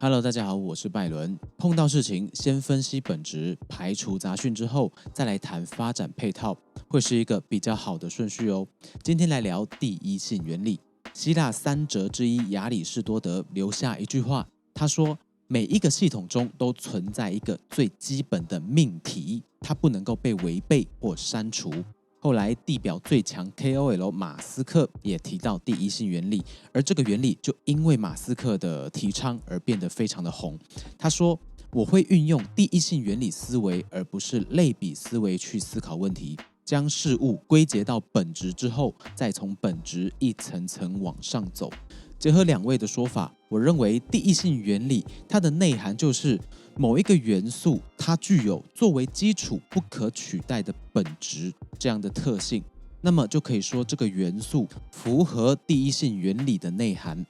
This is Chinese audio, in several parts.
Hello，大家好，我是拜伦。碰到事情，先分析本质，排除杂讯之后，再来谈发展配套，会是一个比较好的顺序哦。今天来聊第一性原理。希腊三哲之一亚里士多德留下一句话，他说：每一个系统中都存在一个最基本的命题，它不能够被违背或删除。后来地表最强 KOL 马斯克也提到第一性原理，而这个原理就因为马斯克的提倡而变得非常的红。他说：我会运用第一性原理思维，而不是类比思维去思考问题，将事物归结到本质之后，再从本质一层层往上走。结合两位的说法，我认为第一性原理它的内涵就是某一个元素它具有作为基础不可取代的本质这样的特性，那么就可以说这个元素符合第一性原理的内涵。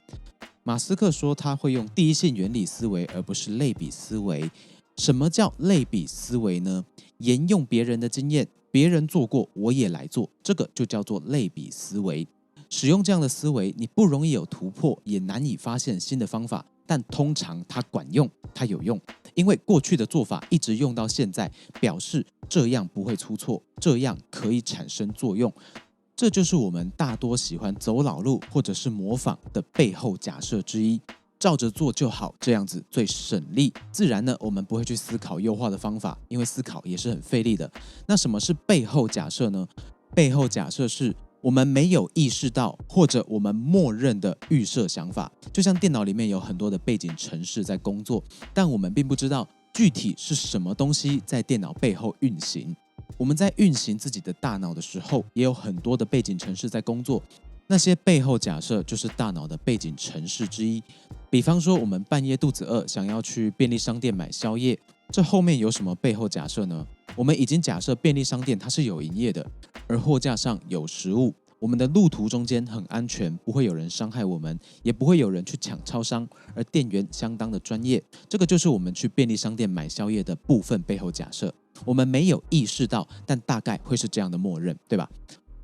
马斯克说他会用第一性原理思维而不是类比思维。什么叫类比思维呢？沿用别人的经验，别人做过我也来做，这个就叫做类比思维。使用这样的思维，你不容易有突破，也难以发现新的方法，但通常它管用，它有用，因为过去的做法一直用到现在，表示这样不会出错，这样可以产生作用。这就是我们大多喜欢走老路或者是模仿的背后假设之一。照着做就好，这样子最省力。自然呢，我们不会去思考优化的方法，因为思考也是很费力的。那什么是背后假设呢？背后假设是我们没有意识到，或者我们默认的预设想法。就像电脑里面有很多的背景程式在工作，但我们并不知道具体是什么东西在电脑背后运行。我们在运行自己的大脑的时候，也有很多的背景程式在工作。那些背后假设就是大脑的背景程式之一。比方说，我们半夜肚子饿，想要去便利商店买宵夜，这后面有什么背后假设呢？我们已经假设便利商店它是有营业的，而货架上有食物，我们的路途中间很安全，不会有人伤害我们，也不会有人去抢超商，而店员相当的专业。这个就是我们去便利商店买宵夜的部分背后假设。我们没有意识到，但大概会是这样的默认，对吧？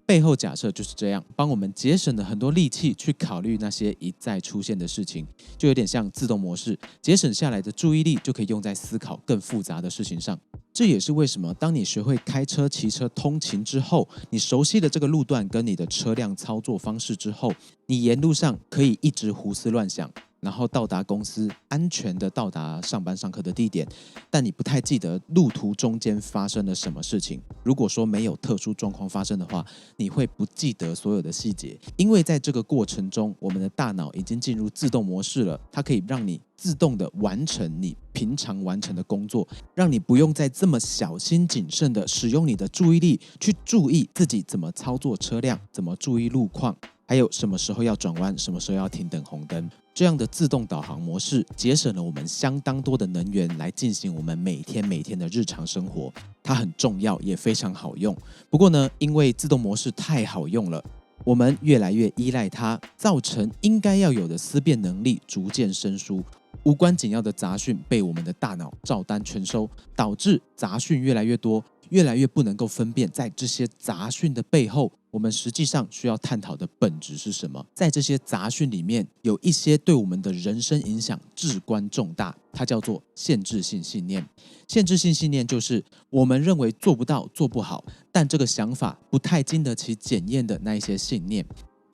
背后假设就是这样，帮我们节省了很多力气去考虑那些一再出现的事情，就有点像自动模式，节省下来的注意力就可以用在思考更复杂的事情上。这也是为什么当你学会开车、骑车通勤之后，你熟悉了这个路段跟你的车辆操作方式之后，你沿路上可以一直胡思乱想，然后到达公司，安全的到达上班上课的地点，但你不太记得路途中间发生了什么事情。如果说没有特殊状况发生的话，你会不记得所有的细节，因为在这个过程中，我们的大脑已经进入自动模式了，它可以让你自动的完成你平常完成的工作，让你不用再这么小心谨慎的使用你的注意力去注意自己怎么操作车辆，怎么注意路况，还有什么时候要转弯，什么时候要停等红灯。这样的自动导航模式节省了我们相当多的能源来进行我们每天的日常生活，它很重要也非常好用。不过呢，因为自动模式太好用了，我们越来越依赖它，造成应该要有的思辨能力逐渐生疏，无关紧要的杂讯被我们的大脑照单全收，导致杂讯越来越多，越来越不能够分辨在这些杂讯的背后，我们实际上需要探讨的本质是什么。在这些杂讯里面，有一些对我们的人生影响至关重大，它叫做限制性信念。限制性信念就是我们认为做不到、做不好，但这个想法不太经得起检验的那一些信念。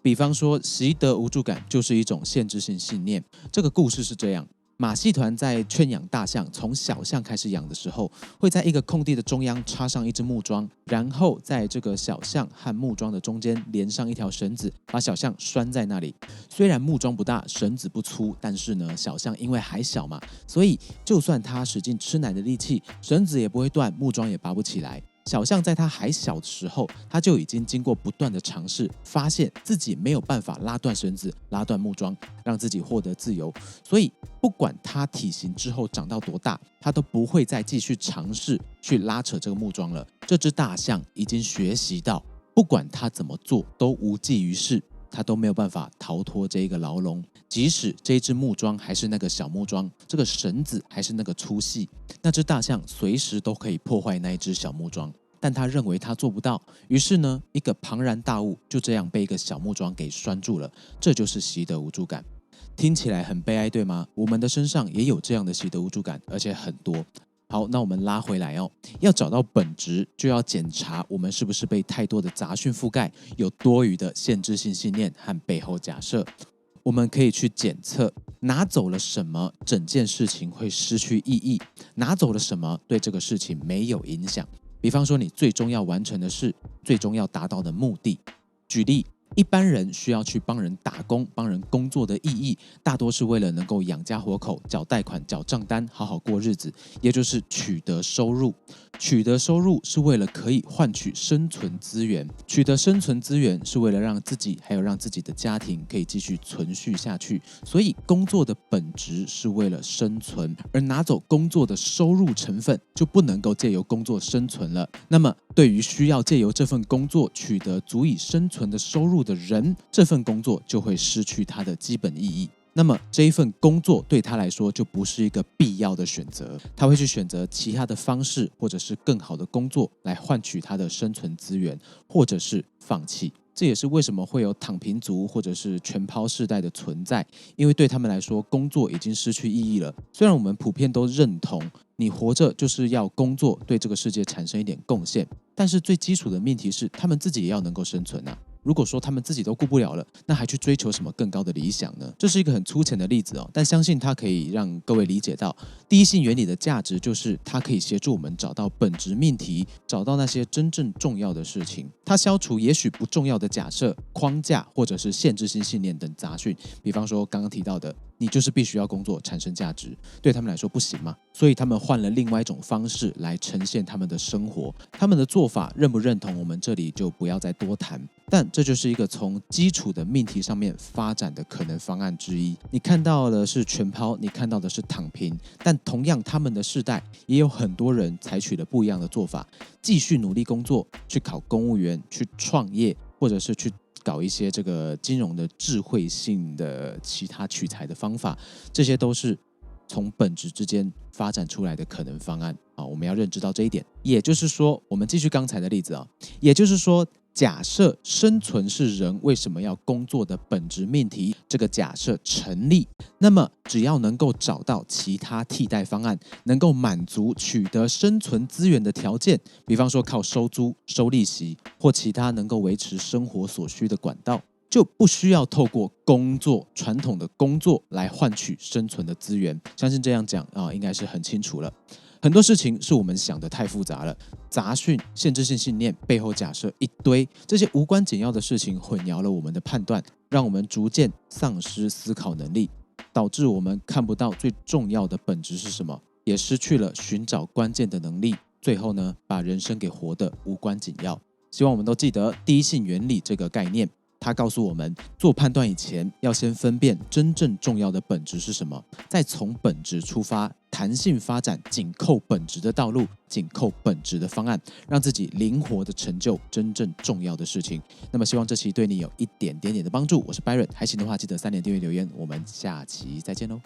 比方说，习得无助感就是一种限制性信念。这个故事是这样：马戏团在圈养大象，从小象开始养的时候，会在一个空地的中央插上一只木桩，然后在这个小象和木桩的中间连上一条绳子，把小象拴在那里。虽然木桩不大，绳子不粗，但是呢，小象因为还小嘛，所以就算它使劲吃奶的力气，绳子也不会断，木桩也拔不起来。小象在它还小的时候，它就已经经过不断的尝试，发现自己没有办法拉断绳子、拉断木桩，让自己获得自由。所以，不管它体型之后长到多大，它都不会再继续尝试去拉扯这个木桩了。这只大象已经学习到，不管它怎么做都无济于事，它都没有办法逃脱这一个牢笼。即使这一只木桩还是那个小木桩，这个绳子还是那个粗细，那只大象随时都可以破坏那一只小木桩。但他认为他做不到，于是呢，一个庞然大物就这样被一个小木桩给拴住了。这就是习得无助感。听起来很悲哀，对吗？我们的身上也有这样的习得无助感，而且很多。好，那我们拉回来哦，要找到本质，就要检查我们是不是被太多的杂讯覆盖，有多余的限制性信念和背后假设。我们可以去检测，拿走了什么，整件事情会失去意义；拿走了什么，对这个事情没有影响。比方说，你最终要完成的事，最终要达到的目的。举例，一般人需要去帮人打工、帮人工作的意义，大多是为了能够养家活口、缴贷款、缴账单，好好过日子，也就是取得收入。取得收入是为了可以换取生存资源，取得生存资源是为了让自己还有让自己的家庭可以继续存续下去。所以工作的本质是为了生存，而拿走工作的收入成分，就不能够借由工作生存了。那么对于需要借由这份工作取得足以生存的收入的人，这份工作就会失去它的基本意义。那么这一份工作对他来说就不是一个必要的选择，他会去选择其他的方式，或者是更好的工作来换取他的生存资源，或者是放弃。这也是为什么会有躺平族或者是全抛世代的存在，因为对他们来说，工作已经失去意义了。虽然我们普遍都认同，你活着就是要工作，对这个世界产生一点贡献，但是最基础的命题是，他们自己也要能够生存啊。如果说他们自己都顾不了了，那还去追求什么更高的理想呢？这是一个很粗浅的例子哦，但相信它可以让各位理解到，第一性原理的价值就是它可以协助我们找到本质命题，找到那些真正重要的事情。它消除也许不重要的假设、框架或者是限制性信念等杂讯。比方说刚刚提到的，你就是必须要工作产生价值，对他们来说不行嘛，所以他们换了另外一种方式来呈现他们的生活。他们的做法认不认同，我们这里就不要再多谈。但这就是一个从基础的命题上面发展的可能方案之一。你看到的是全抛，你看到的是躺平，但同样他们的世代也有很多人采取了不一样的做法，继续努力工作，去考公务员，去创业，或者是去搞一些这个金融的智慧性的其他取材的方法，这些都是从本质之间发展出来的可能方案啊，我们要认知到这一点。也就是说，我们继续刚才的例子啊，也就是说，假设生存是人为什么要工作的本质命题，这个假设成立，那么只要能够找到其他替代方案，能够满足取得生存资源的条件，比方说靠收租、收利息或其他能够维持生活所需的管道，就不需要透过工作传统的工作来换取生存的资源。相信这样讲应该是很清楚了。很多事情是我们想的太复杂了，杂讯、限制性信念、背后假设一堆，这些无关紧要的事情混淆了我们的判断，让我们逐渐丧失思考能力，导致我们看不到最重要的本质是什么，也失去了寻找关键的能力，最后呢，把人生给活得无关紧要。希望我们都记得第一性原理这个概念，它告诉我们，做判断以前要先分辨真正重要的本质是什么，再从本质出发，弹性发展紧扣本质的道路，紧扣本质的方案，让自己灵活的成就真正重要的事情。那么希望这期对你有一点点的帮助。我是 Byron， 还行的话记得3点订阅留言，我们下期再见喽。